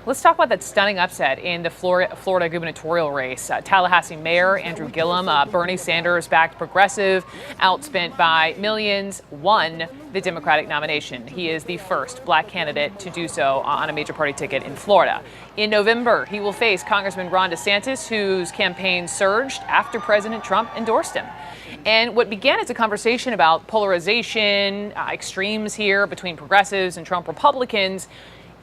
Let's talk about that stunning upset in the Florida gubernatorial race. Tallahassee Mayor Andrew Gillum, Bernie Sanders-backed progressive, outspent by millions, won the Democratic nomination. He is the first black candidate to do so on a major party ticket in Florida. In November, he will face Congressman Ron DeSantis, whose campaign surged after President Trump endorsed him. And what began as a conversation about polarization, extremes here between progressives and Trump Republicans,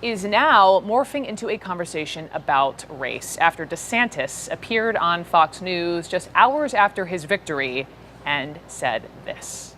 is now morphing into a conversation about race after DeSantis appeared on Fox News just hours after his victory and said this.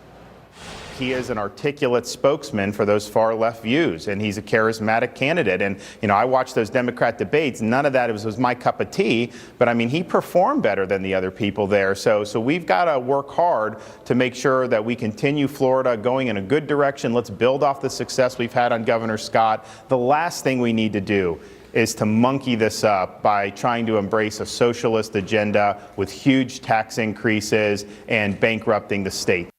He is an articulate spokesman for those far left views, and he's a charismatic candidate. And, I watched those Democrat debates. None of that was my cup of tea, but he performed better than the other people there. So we've got to work hard to make sure that we continue Florida going in a good direction. Let's build off the success we've had on Governor Scott. The last thing we need to do is to monkey this up by trying to embrace a socialist agenda with huge tax increases and bankrupting the state.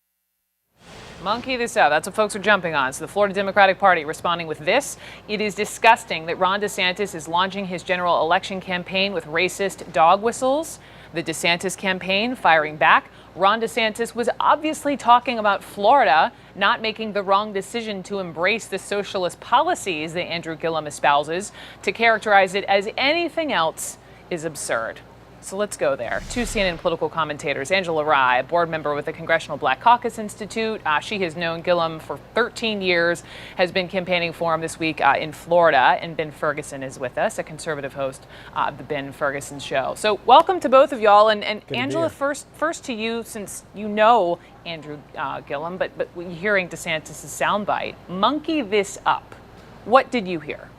Monkey this up. That's what folks are jumping on. So the Florida Democratic Party responding with this. It is disgusting that Ron DeSantis is launching his general election campaign with racist dog whistles. The DeSantis campaign firing back. Ron DeSantis was obviously talking about Florida not making the wrong decision to embrace the socialist policies that Andrew Gillum espouses. To characterize it as anything else is absurd. So let's go there. Two CNN political commentators, Angela Rye, a board member with the Congressional Black Caucus Institute. She has known Gillum for 13 years, has been campaigning for him this week in Florida. And Ben Ferguson is with us, a conservative host of the Ben Ferguson Show. So welcome to both of y'all. And Angela, first to you, since you know Andrew Gillum, but hearing DeSantis' soundbite, monkey this up. What did you hear?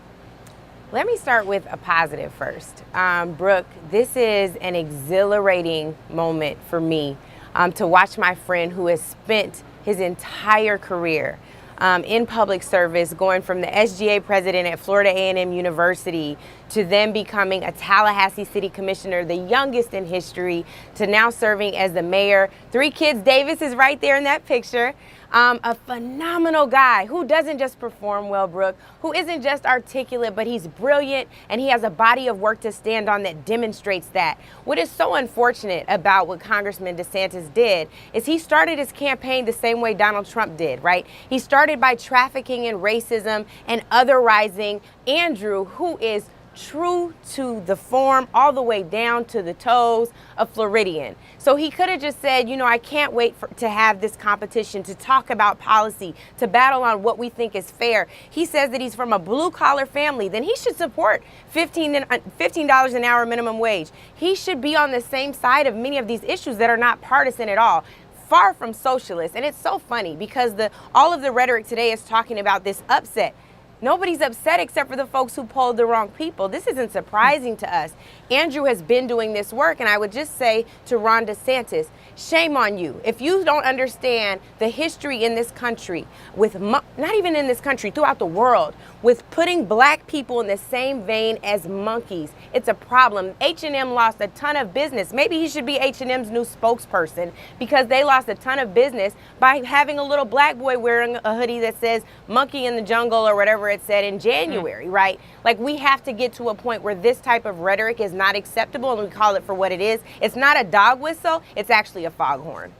Let me start with a positive first. Brooke, this is an exhilarating moment for me to watch my friend who has spent his entire career in public service, going from the SGA president at Florida A&M University to then becoming a Tallahassee City Commissioner, the youngest in history, to now serving as the mayor. 3 kids, Davis is right there in that picture. A phenomenal guy who doesn't just perform well, Brooke, who isn't just articulate, but he's brilliant and he has a body of work to stand on that demonstrates that. What is so unfortunate about what Congressman DeSantis did is he started his campaign the same way Donald Trump did, right? He started by trafficking in racism and otherizing Andrew, who is true to the form all the way down to the toes of Floridian. So he could have just said, I can't wait to have this competition, to talk about policy, to battle on what we think is fair. He says that he's from a blue collar family. Then he should support $15 an hour minimum wage. He should be on the same side of many of these issues that are not partisan at all. Far from socialist. And it's so funny because all of the rhetoric today is talking about this upset. Nobody's upset except for the folks who polled the wrong people. This isn't surprising to us. Andrew has been doing this work, and I would just say to Ron DeSantis, shame on you. If you don't understand the history in this country, not even in this country, throughout the world, with putting black people in the same vein as monkeys, it's a problem. H&M lost a ton of business. Maybe he should be H&M's new spokesperson because they lost a ton of business by having a little black boy wearing a hoodie that says monkey in the jungle or whatever it said in January, right? Like, we have to get to a point where this type of rhetoric is not acceptable and we call it for what it is. It's not a dog whistle, it's actually a foghorn.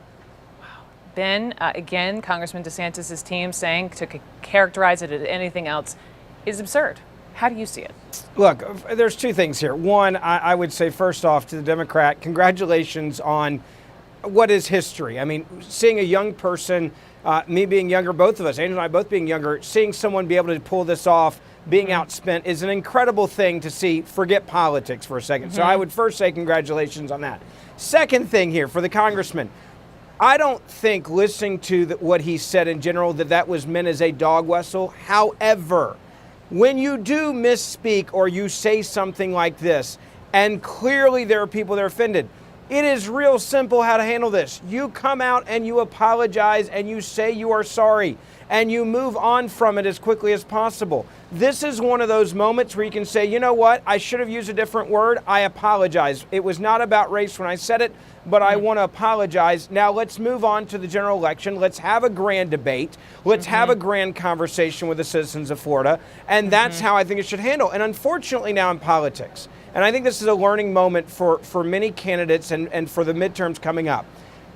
Ben, again, Congressman DeSantis' team saying to characterize it as anything else is absurd. How do you see it? Look, there's two things here. One, I would say first off to the Democrat, congratulations on what is history. I mean, seeing a young person, me being younger, both of us, Angel and I both being younger, seeing someone be able to pull this off, being outspent is an incredible thing to see. Forget politics for a second. So I would first say congratulations on that. Second thing here for the congressman, I don't think listening to what he said in general that was meant as a dog whistle. However, when you do misspeak or you say something like this, and clearly there are people that are offended, it is real simple how to handle this. You come out and you apologize and you say you are sorry. and you move on from it as quickly as possible. This is one of those moments where you can say, you know what, I should have used a different word. I apologize. It was not about race when I said it, but I want to apologize. Now let's move on to the general election. Let's have a grand debate. Let's have a grand conversation with the citizens of Florida. And that's how I think it should handle. And unfortunately now in politics, and I think this is a learning moment for many candidates and for the midterms coming up.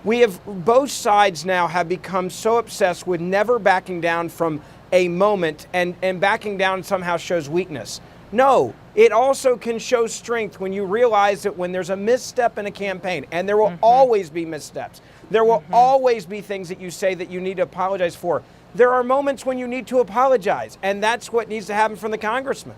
We have, both sides now have become so obsessed with never backing down from a moment, and backing down somehow shows weakness. No, it also can show strength when you realize that when there's a misstep in a campaign, and there will always be missteps, there will always be things that you say that you need to apologize for. There are moments when you need to apologize, and that's what needs to happen from the congressman.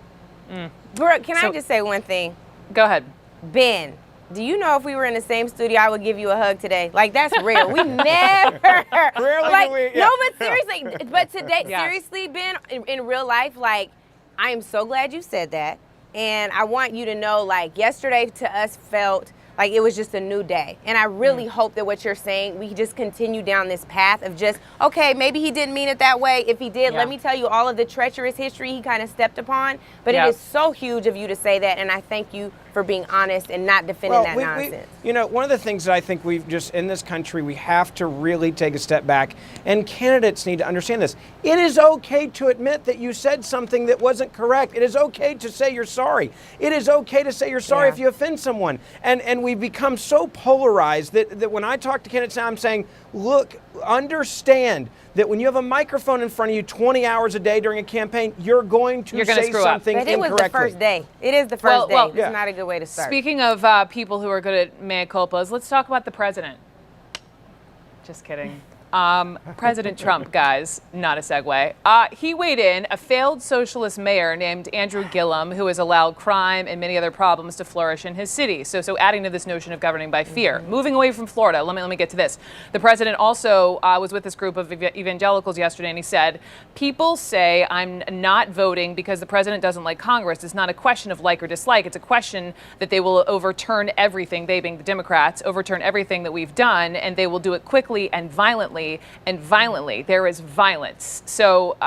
Brooke, can I just say one thing? Go ahead. Ben, do you know if we were in the same studio, I would give you a hug today? Like, that's real. We never. Rarely like, do we, no, but seriously. But today, Yeah. seriously, Ben, in real life, like, I am so glad you said that. And I want you to know, like, yesterday to us felt like it was just a new day. And I really hope that what you're saying, we just continue down this path of just, okay, maybe he didn't mean it that way. If he did, let me tell you all of the treacherous history he kind of stepped upon. But it is so huge of you to say that. And I thank you for being honest and not defending that nonsense. You know, one of the things that I think we've just, in this country, we have to really take a step back, and candidates need to understand this. It is okay to admit that you said something that wasn't correct. It is okay to say you're sorry. It is okay to say you're sorry if you offend someone. And we've become so polarized that when I talk to candidates now, I'm saying, look, understand that when you have a microphone in front of you 20 hours a day during a campaign, you're going to say something but it incorrectly. was the first day. It is the first day. It's yeah. not a good way to start. Speaking of people who are good at mea culpas, let's talk about the president. Just kidding. President Trump, guys, not a segue. He weighed in. A failed socialist mayor named Andrew Gillum, who has allowed crime and many other problems to flourish in his city. So adding to this notion of governing by fear. Moving away from Florida, let me get to this. The president also was with this group of evangelicals yesterday, and he said, people say I'm not voting because the president doesn't like Congress. It's not a question of like or dislike. It's a question that they will overturn everything, they being the Democrats, overturn everything that we've done, and they will do it quickly and violently. There is violence. So,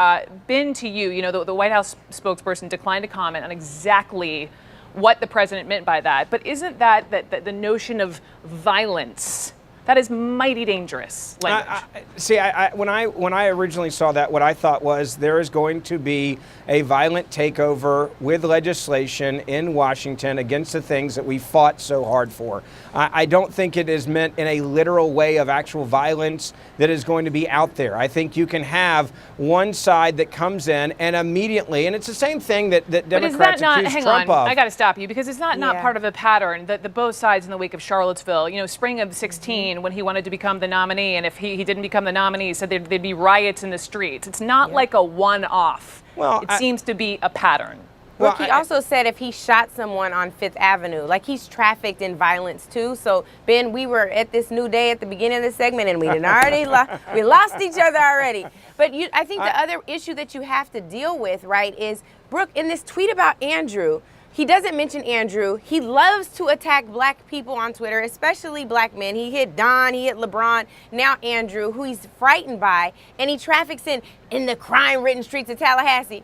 Ben, to you, you know, the White House spokesperson declined to comment on exactly what the president meant by that. But isn't that the notion of violence? That is mighty dangerous language. When I originally saw that, what I thought was there is going to be a violent takeover with legislation in Washington against the things that we fought so hard for. I don't think it is meant in a literal way of actual violence that is going to be out there. I think you can have one side that comes in and immediately, and it's the same thing that Democrats accuse Trump of. I got to stop you because it's not part of a pattern that the both sides in the wake of Charlottesville, you know, spring of 16, when he wanted to become the nominee, and if he didn't become the nominee, he said there'd be riots in the streets. It's not like a one-off. Well, it seems to be a pattern. Well, he also said if he shot someone on Fifth Avenue, like he's trafficked in violence too. So, Ben, we were at this new day at the beginning of the segment, and we didn't already we lost each other already. But I think the other issue that you have to deal with, right, is Brooke, in this tweet about Andrew, he doesn't mention Andrew. He loves to attack black people on Twitter, especially black men. He hit Don, he hit LeBron, now Andrew, who he's frightened by, and he traffics in the crime-ridden streets of Tallahassee.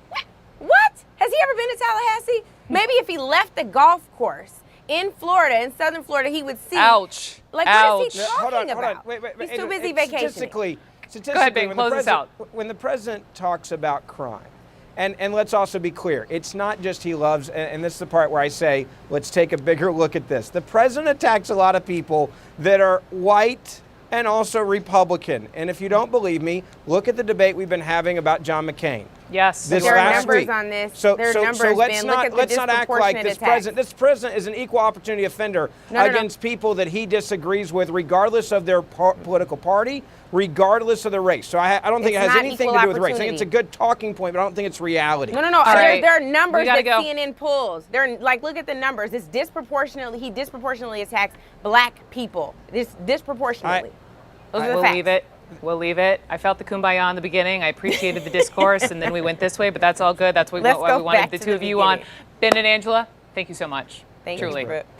What? Has he ever been to Tallahassee? Maybe if he left the golf course in Florida, in southern Florida, he would see. Ouch. Like, Ouch. what is he talking about? Wait. He's too busy vacationing. Statistically, Go ahead, Ben, close this out. When the president talks about crime, and let's also be clear, it's not just he loves, and this is the part where I say, let's take a bigger look at this. The president attacks a lot of people that are white and also Republican. And if you don't believe me, look at the debate we've been having about John McCain. Yes. This there are last numbers week. on this. So let's not act like this president. This president is an equal opportunity offender against people that he disagrees with, regardless of their political party, regardless of their race. So I don't think it has anything to do with race. I think it's a good talking point, but I don't think it's reality. No. There are numbers that CNN pulls. They're like, look at the numbers. It's disproportionately. He disproportionately attacks black people. This disproportionately. Those are the facts. We'll leave it. I felt the kumbaya in the beginning. I appreciated the discourse, and then we went this way, but that's all good. That's what we wanted the two of you on. Ben and Angela, thank you so much. Thank Truly. you.